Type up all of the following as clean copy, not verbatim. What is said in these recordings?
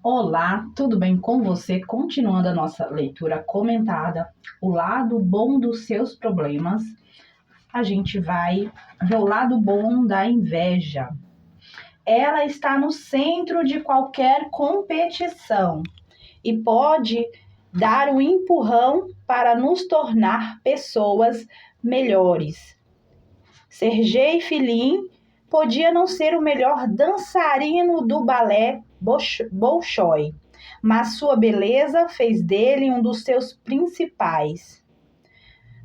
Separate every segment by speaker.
Speaker 1: Olá, tudo bem com você? Continuando a nossa leitura comentada, o lado bom dos seus problemas, a gente vai ver o lado bom da inveja. Ela está no centro de qualquer competição e pode dar um empurrão para nos tornar pessoas melhores. Sergei Filin podia não ser o melhor dançarino do balé Bolshoi, mas sua beleza fez dele um dos seus principais.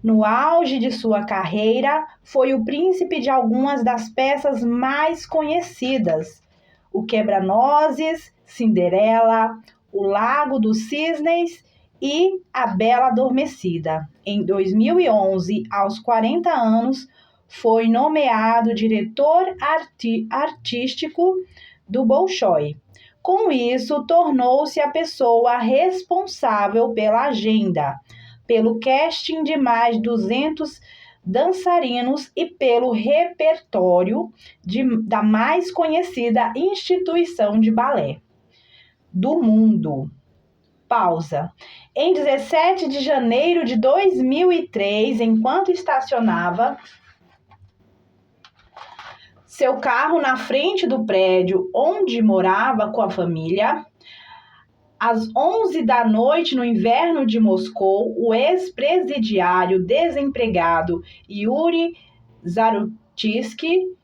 Speaker 1: No auge de sua carreira, foi o príncipe de algumas das peças mais conhecidas: O Quebra-Nozes, Cinderela, O Lago dos Cisnes e A Bela Adormecida. Em 2011, aos 40 anos, foi nomeado diretor artístico do Bolshoi. Com isso, tornou-se a pessoa responsável pela agenda, pelo casting de mais de 200 dançarinos e pelo repertório da mais conhecida instituição de balé do mundo. Pausa. Em 17 de janeiro de 2003, enquanto estacionava seu carro na frente do prédio onde morava com a família, às 11 da noite, no inverno de Moscou, o ex-presidiário desempregado Yuri Zarutitsky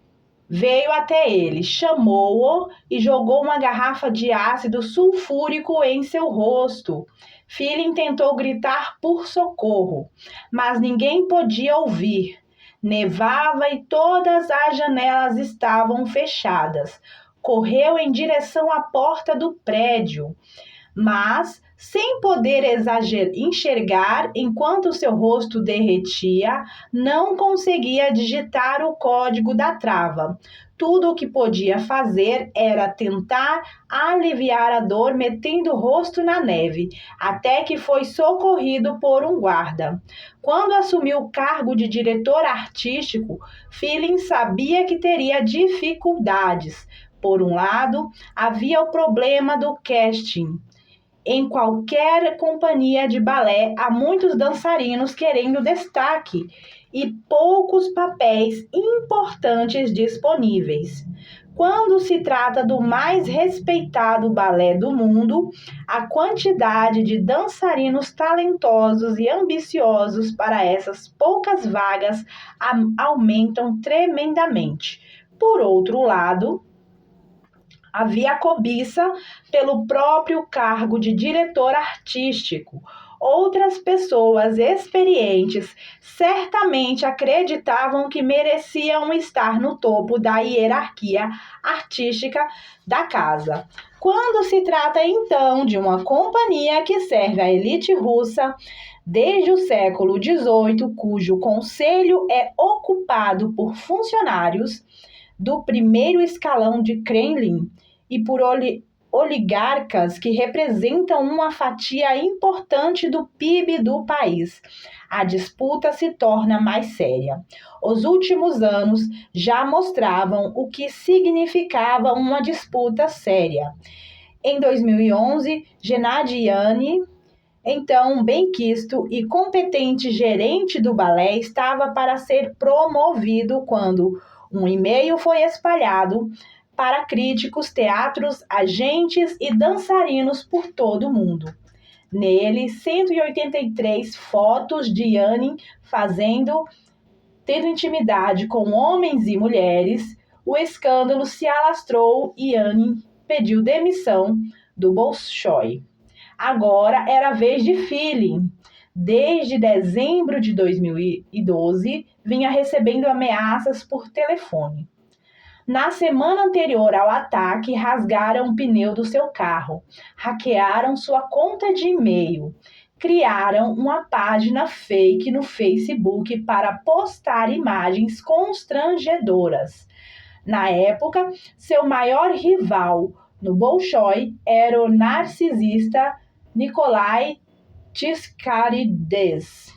Speaker 1: veio até ele, chamou-o e jogou uma garrafa de ácido sulfúrico em seu rosto. Filin tentou gritar por socorro, mas ninguém podia ouvir. Nevava e todas as janelas estavam fechadas. Correu em direção à porta do prédio, mas sem poder enxergar enquanto seu rosto derretia, não conseguia digitar o código da trava. Tudo o que podia fazer era tentar aliviar a dor metendo o rosto na neve, até que foi socorrido por um guarda. Quando assumiu o cargo de diretor artístico, Filin sabia que teria dificuldades. Por um lado, havia o problema do casting. Em qualquer companhia de balé, há muitos dançarinos querendo destaque e poucos papéis importantes disponíveis. Quando se trata do mais respeitado balé do mundo, a quantidade de dançarinos talentosos e ambiciosos para essas poucas vagas aumentam tremendamente. Por outro lado, havia cobiça pelo próprio cargo de diretor artístico. Outras pessoas experientes certamente acreditavam que mereciam estar no topo da hierarquia artística da casa. Quando se trata, então, de uma companhia que serve à elite russa desde o século XVIII, cujo conselho é ocupado por funcionários do primeiro escalão de Kremlin e por oligarcas que representam uma fatia importante do PIB do país, a disputa se torna mais séria. Os últimos anos já mostravam o que significava uma disputa séria. Em 2011, Gennadiani, então um benquisto e competente gerente do balé, estava para ser promovido quando um e-mail foi espalhado para críticos, teatros, agentes e dançarinos por todo o mundo. Nele, 183 fotos de Yanin tendo intimidade com homens e mulheres. O escândalo se alastrou e Yanin pediu demissão do Bolshoi. Agora era a vez de Filin. Desde dezembro de 2012, vinha recebendo ameaças por telefone. Na semana anterior ao ataque, rasgaram o pneu do seu carro, hackearam sua conta de e-mail, criaram uma página fake no Facebook para postar imagens constrangedoras. Na época, seu maior rival no Bolshoi era o narcisista Nikolai Tskarides,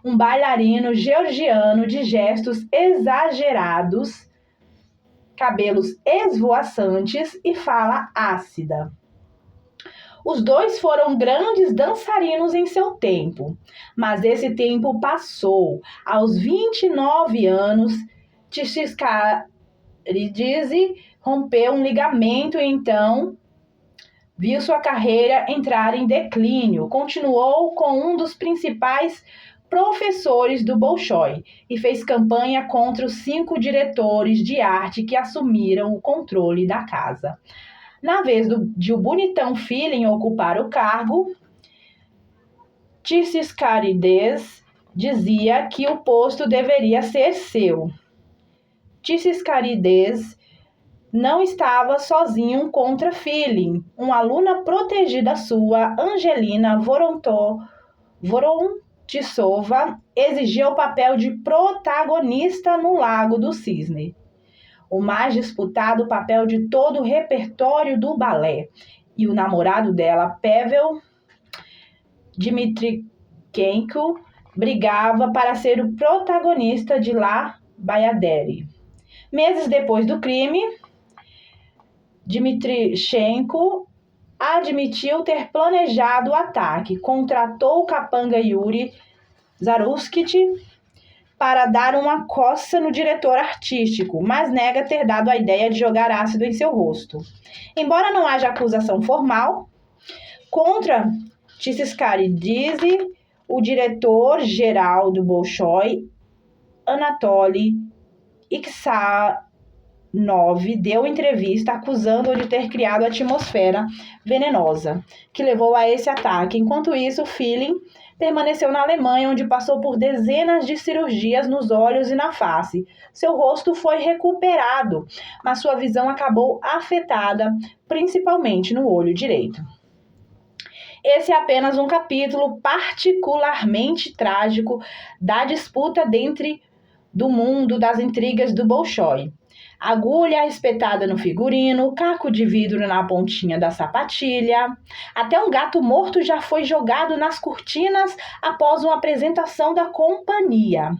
Speaker 1: um bailarino georgiano de gestos exagerados, cabelos esvoaçantes e fala ácida. Os dois foram grandes dançarinos em seu tempo, mas esse tempo passou. Aos 29 anos, Tishishkaridze rompeu um ligamento e então viu sua carreira entrar em declínio. Continuou com um dos principais professores do Bolshoi e fez campanha contra os 5 diretores de arte que assumiram o controle da casa. Na vez de o bonitão Filin ocupar o cargo, Tishishkaridze dizia que o posto deveria ser seu. Tishishkaridze não estava sozinho contra Filin. Uma aluna protegida sua, Angelina Vorontsova, exigia o papel de protagonista no Lago do Cisne, o mais disputado papel de todo o repertório do balé. E o namorado dela, Pavel Dmitrichenko, brigava para ser o protagonista de La Bayadere. Meses depois do crime, Dmitrichenko admitiu ter planejado o ataque, contratou o capanga Yuri Zaruskit para dar uma coça no diretor artístico, mas nega ter dado a ideia de jogar ácido em seu rosto. Embora não haja acusação formal contra Tishishkaridze, o diretor-geral do Bolshoi, Anatoly Iksanov, deu entrevista acusando-o de ter criado a atmosfera venenosa que levou a esse ataque. Enquanto isso, Filin permaneceu na Alemanha, onde passou por dezenas de cirurgias nos olhos e na face. Seu rosto foi recuperado, mas sua visão acabou afetada, principalmente no olho direito. Esse é apenas um capítulo particularmente trágico da disputa dentro do mundo das intrigas do Bolshoi. Agulha espetada no figurino, caco de vidro na pontinha da sapatilha. Até um gato morto já foi jogado nas cortinas após uma apresentação da companhia.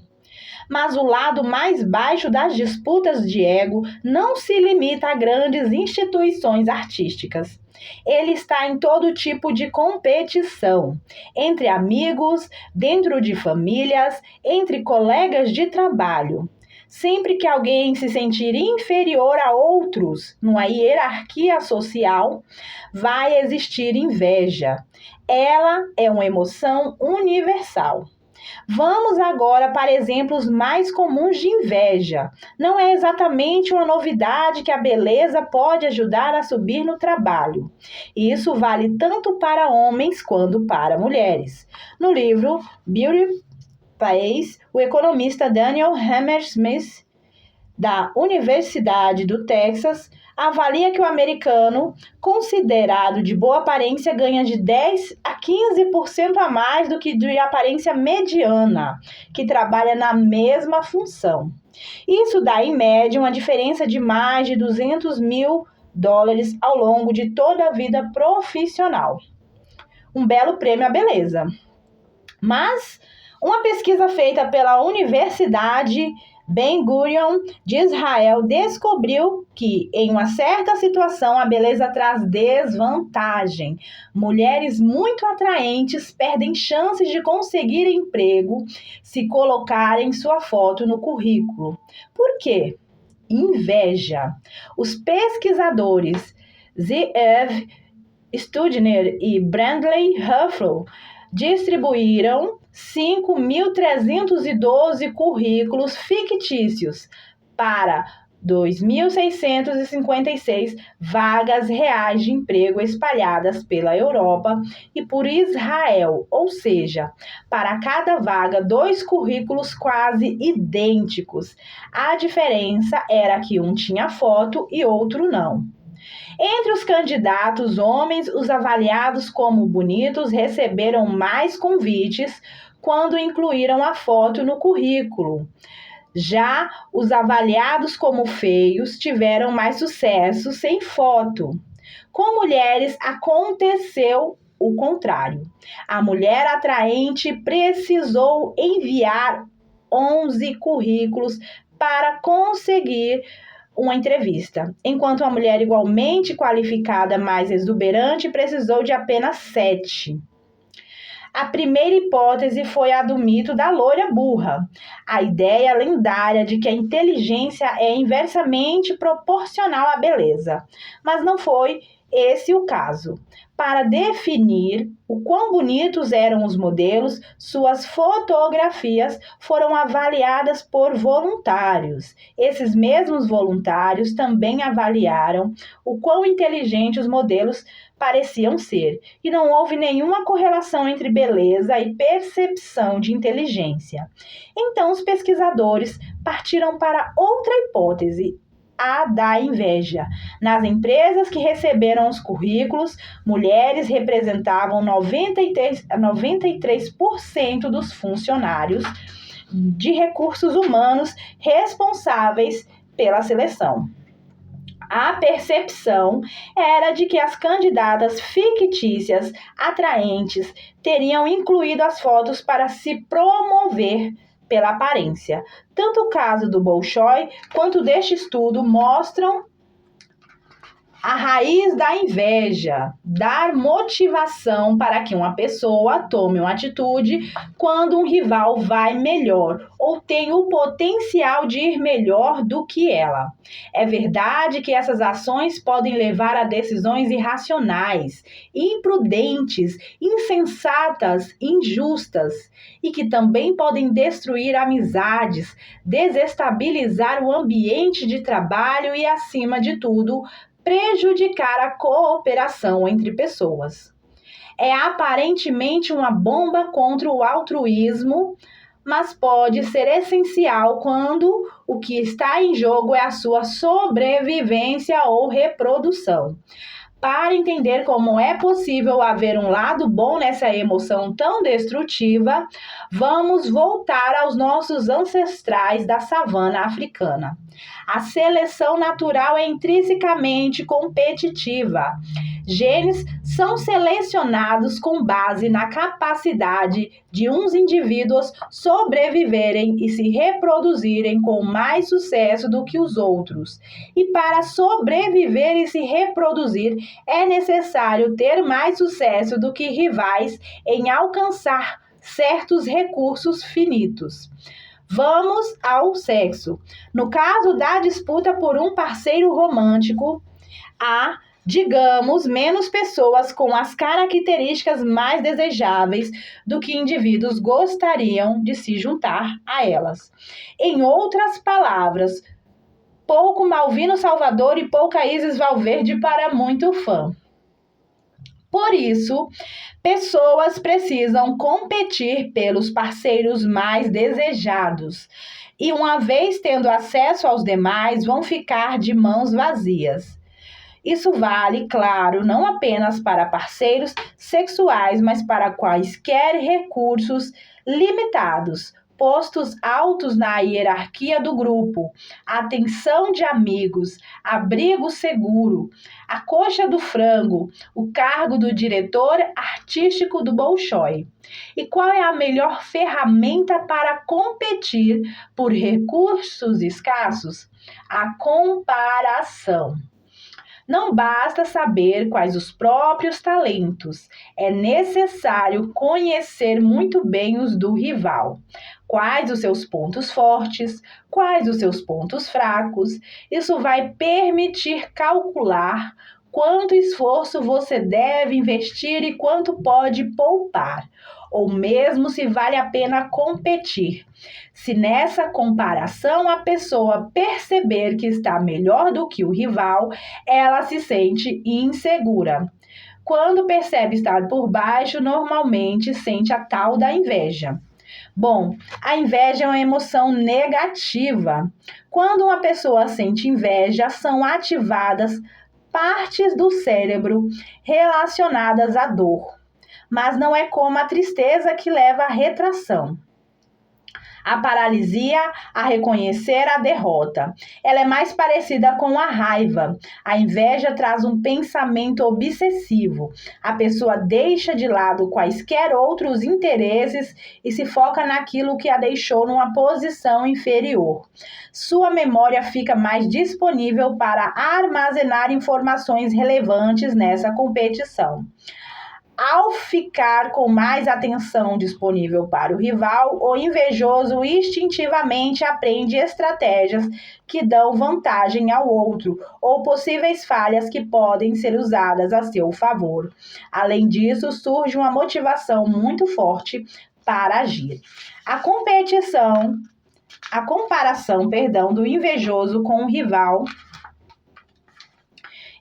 Speaker 1: Mas o lado mais baixo das disputas de ego não se limita a grandes instituições artísticas. Ele está em todo tipo de competição, entre amigos, dentro de famílias, entre colegas de trabalho. Sempre que alguém se sentir inferior a outros numa hierarquia social, vai existir inveja. Ela é uma emoção universal. Vamos agora para exemplos mais comuns de inveja. Não é exatamente uma novidade que a beleza pode ajudar a subir no trabalho. Isso vale tanto para homens quanto para mulheres. No livro Beauty Pays, o economista Daniel Hammersmith, da Universidade do Texas, avalia que o americano, considerado de boa aparência, ganha de 10 a 15% a mais do que de aparência mediana, que trabalha na mesma função. Isso dá, em média, uma diferença de mais de $200 mil ao longo de toda a vida profissional. Um belo prêmio à beleza. Mas uma pesquisa feita pela Universidade Ben-Gurion de Israel descobriu que, em uma certa situação, a beleza traz desvantagem. Mulheres muito atraentes perdem chances de conseguir emprego se colocarem sua foto no currículo. Por quê? Inveja. Os pesquisadores Zeev Studner e Brandley Huffle distribuíram 5.312 currículos fictícios para 2.656 vagas reais de emprego espalhadas pela Europa e por Israel, ou seja, para cada vaga, 2 currículos quase idênticos. A diferença era que um tinha foto e outro não. Entre os candidatos homens, os avaliados como bonitos receberam mais convites quando incluíram a foto no currículo. Já os avaliados como feios tiveram mais sucesso sem foto. Com mulheres aconteceu o contrário. A mulher atraente precisou enviar 11 currículos para conseguir uma entrevista, enquanto uma mulher igualmente qualificada, mais exuberante, precisou de apenas 7. A primeira hipótese foi a do mito da loira burra, a ideia lendária de que a inteligência é inversamente proporcional à beleza. Mas não foi esse o caso. Para definir o quão bonitos eram os modelos, suas fotografias foram avaliadas por voluntários. Esses mesmos voluntários também avaliaram o quão inteligentes os modelos pareciam ser, e não houve nenhuma correlação entre beleza e percepção de inteligência. Então, os pesquisadores partiram para outra hipótese, a da inveja. Nas empresas que receberam os currículos, mulheres representavam 93% dos funcionários de recursos humanos responsáveis pela seleção. A percepção era de que as candidatas fictícias atraentes teriam incluído as fotos para se promover pela aparência. Tanto o caso do Bolshoi quanto deste estudo mostram a raiz da inveja, dar motivação para que uma pessoa tome uma atitude quando um rival vai melhor ou tem o potencial de ir melhor do que ela. É verdade que essas ações podem levar a decisões irracionais, imprudentes, insensatas, injustas e que também podem destruir amizades, desestabilizar o ambiente de trabalho e, acima de tudo, prejudicar a cooperação entre pessoas. É aparentemente uma bomba contra o altruísmo, mas pode ser essencial quando o que está em jogo é a sua sobrevivência ou reprodução. Para entender como é possível haver um lado bom nessa emoção tão destrutiva, vamos voltar aos nossos ancestrais da savana africana. A seleção natural é intrinsecamente competitiva. Genes são selecionados com base na capacidade de uns indivíduos sobreviverem e se reproduzirem com mais sucesso do que os outros. E para sobreviver e se reproduzir, é necessário ter mais sucesso do que rivais em alcançar certos recursos finitos. Vamos ao sexo. No caso da disputa por um parceiro romântico, há, digamos, menos pessoas com as características mais desejáveis do que indivíduos gostariam de se juntar a elas. Em outras palavras, pouco Malvino Salvador e pouca Isis Valverde para muito fã. Por isso, pessoas precisam competir pelos parceiros mais desejados e, uma vez tendo acesso aos demais, vão ficar de mãos vazias. Isso vale, claro, não apenas para parceiros sexuais, mas para quaisquer recursos limitados, postos altos na hierarquia do grupo, atenção de amigos, abrigo seguro, a coxa do frango, o cargo do diretor artístico do Bolshoi. E qual é a melhor ferramenta para competir por recursos escassos? A comparação. Não basta saber quais os próprios talentos, é necessário conhecer muito bem os do rival. Quais os seus pontos fortes, quais os seus pontos fracos. Isso vai permitir calcular quanto esforço você deve investir e quanto pode poupar, ou mesmo se vale a pena competir. Se nessa comparação a pessoa perceber que está melhor do que o rival, ela se sente insegura. Quando percebe estar por baixo, normalmente sente a tal da inveja. Bom, a inveja é uma emoção negativa. Quando uma pessoa sente inveja, são ativadas partes do cérebro relacionadas à dor. Mas não é como a tristeza que leva à retração. A paralisia a reconhecer a derrota. Ela é mais parecida com a raiva. A inveja traz um pensamento obsessivo. A pessoa deixa de lado quaisquer outros interesses e se foca naquilo que a deixou numa posição inferior. Sua memória fica mais disponível para armazenar informações relevantes nessa competição. Ao ficar com mais atenção disponível para o rival, o invejoso instintivamente aprende estratégias que dão vantagem ao outro ou possíveis falhas que podem ser usadas a seu favor. Além disso, surge uma motivação muito forte para agir. A comparação, do invejoso com o rival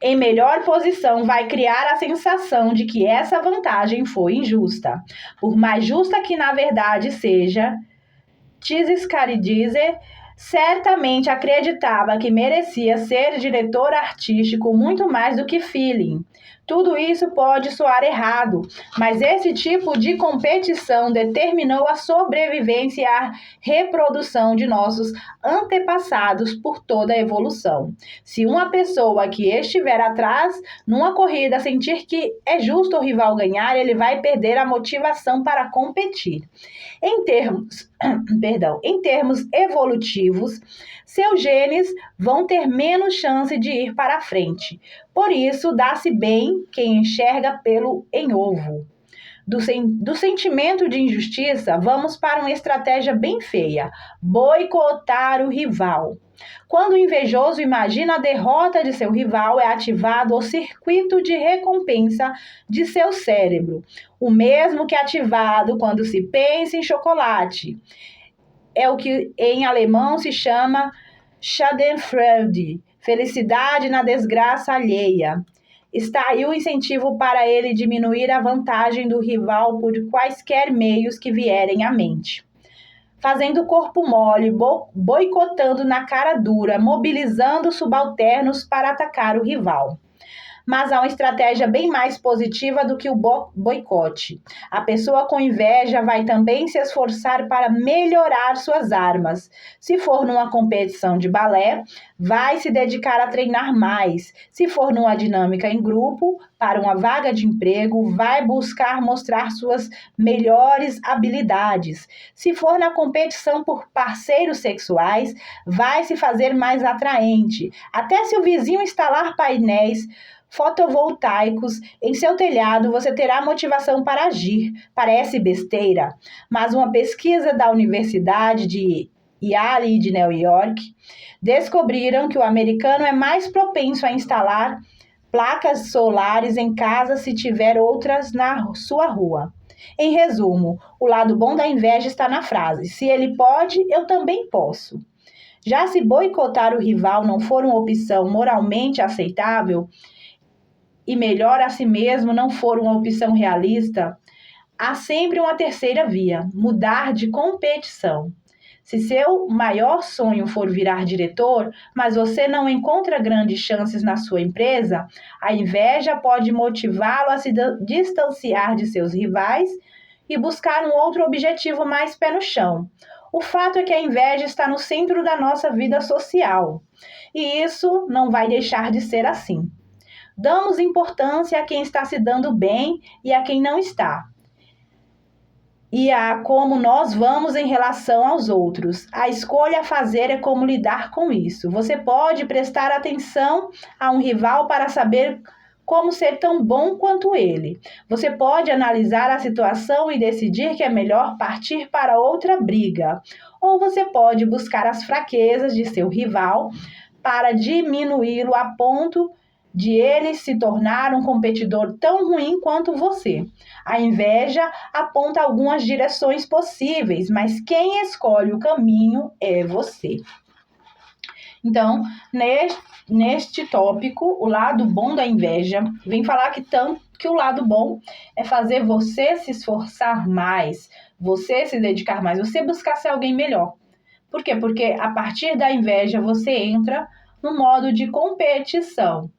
Speaker 1: em melhor posição vai criar a sensação de que essa vantagem foi injusta. Por mais justa que na verdade seja, Tiziscaridze certamente acreditava que merecia ser diretor artístico muito mais do que Feeling. Tudo isso pode soar errado, mas esse tipo de competição determinou a sobrevivência e a reprodução de nossos antepassados por toda a evolução. Se uma pessoa que estiver atrás numa corrida sentir que é justo o rival ganhar, ele vai perder a motivação para competir. Em termos evolutivos, seus genes vão ter menos chance de ir para frente. Por isso, dá-se bem quem enxerga pelo em ovo. Do sentimento de injustiça, vamos para uma estratégia bem feia: boicotar o rival. Quando o invejoso imagina a derrota de seu rival, é ativado o circuito de recompensa de seu cérebro, o mesmo que é ativado quando se pensa em chocolate. É o que em alemão se chama Schadenfreude, felicidade na desgraça alheia. Está aí o incentivo para ele diminuir a vantagem do rival por quaisquer meios que vierem à mente. Fazendo o corpo mole, boicotando na cara dura, mobilizando subalternos para atacar o rival. Mas há uma estratégia bem mais positiva do que o boicote. A pessoa com inveja vai também se esforçar para melhorar suas armas. Se for numa competição de balé, vai se dedicar a treinar mais. Se for numa dinâmica em grupo, para uma vaga de emprego, vai buscar mostrar suas melhores habilidades. Se for na competição por parceiros sexuais, vai se fazer mais atraente. Até se o vizinho instalar painéis fotovoltaicos em seu telhado, você terá motivação para agir. Parece besteira, mas uma pesquisa da Universidade de Yale e de New York descobriram que o americano é mais propenso a instalar placas solares em casa se tiver outras na sua rua. Em resumo, o lado bom da inveja está na frase: se ele pode, eu também posso. Já se boicotar o rival não for uma opção moralmente aceitável, e melhor a si mesmo não for uma opção realista, há sempre uma terceira via: mudar de competição. Se seu maior sonho for virar diretor, mas você não encontra grandes chances na sua empresa, a inveja pode motivá-lo a se distanciar de seus rivais e buscar um outro objetivo mais pé no chão. O fato é que a inveja está no centro da nossa vida social, e isso não vai deixar de ser assim. Damos importância a quem está se dando bem e a quem não está. E a como nós vamos em relação aos outros. A escolha a fazer é como lidar com isso. Você pode prestar atenção a um rival para saber como ser tão bom quanto ele. Você pode analisar a situação e decidir que é melhor partir para outra briga. Ou você pode buscar as fraquezas de seu rival para diminuí-lo a ponto de ele se tornar um competidor tão ruim quanto você. A inveja aponta algumas direções possíveis, mas quem escolhe o caminho é você. Então, neste tópico, o lado bom da inveja vem falar que o lado bom é fazer você se esforçar mais, você se dedicar mais, você buscar ser alguém melhor. Por quê? Porque a partir da inveja você entra no modo de competição.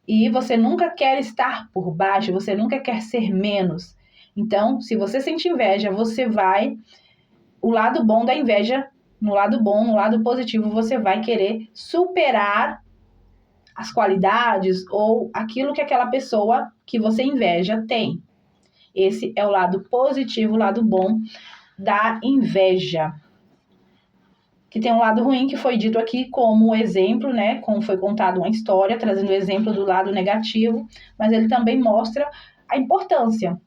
Speaker 1: E você nunca quer estar por baixo, você nunca quer ser menos. Então, se você sente inveja, você vai o lado bom da inveja, no lado bom, no lado positivo, você vai querer superar as qualidades ou aquilo que aquela pessoa que você inveja tem. Esse é o lado positivo, o lado bom da inveja. Que tem um lado ruim que foi dito aqui como exemplo, né? Como foi contado uma história, trazendo o exemplo do lado negativo, mas ele também mostra a importância.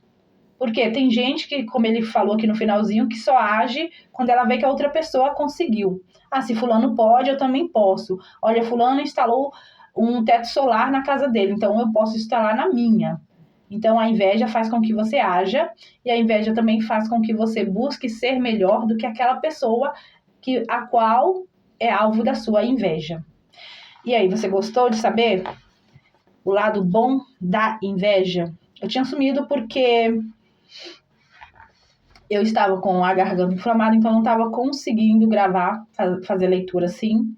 Speaker 1: Porque tem gente que, como ele falou aqui no finalzinho, que só age quando ela vê que a outra pessoa conseguiu. Ah, se fulano pode, eu também posso. Olha, fulano instalou um teto solar na casa dele, então eu posso instalar na minha. Então a inveja faz com que você haja e a inveja também faz com que você busque ser melhor do que aquela pessoa a qual é alvo da sua inveja. E aí, você gostou de saber o lado bom da inveja? Eu tinha sumido porque eu estava com a garganta inflamada, então não estava conseguindo gravar, fazer leitura assim,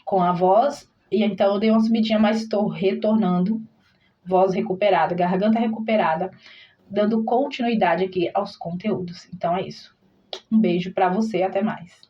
Speaker 1: com a voz. E então eu dei uma sumidinha, mas estou retornando. Voz recuperada, garganta recuperada, dando continuidade aqui aos conteúdos. Então é isso. Um beijo para você, até mais.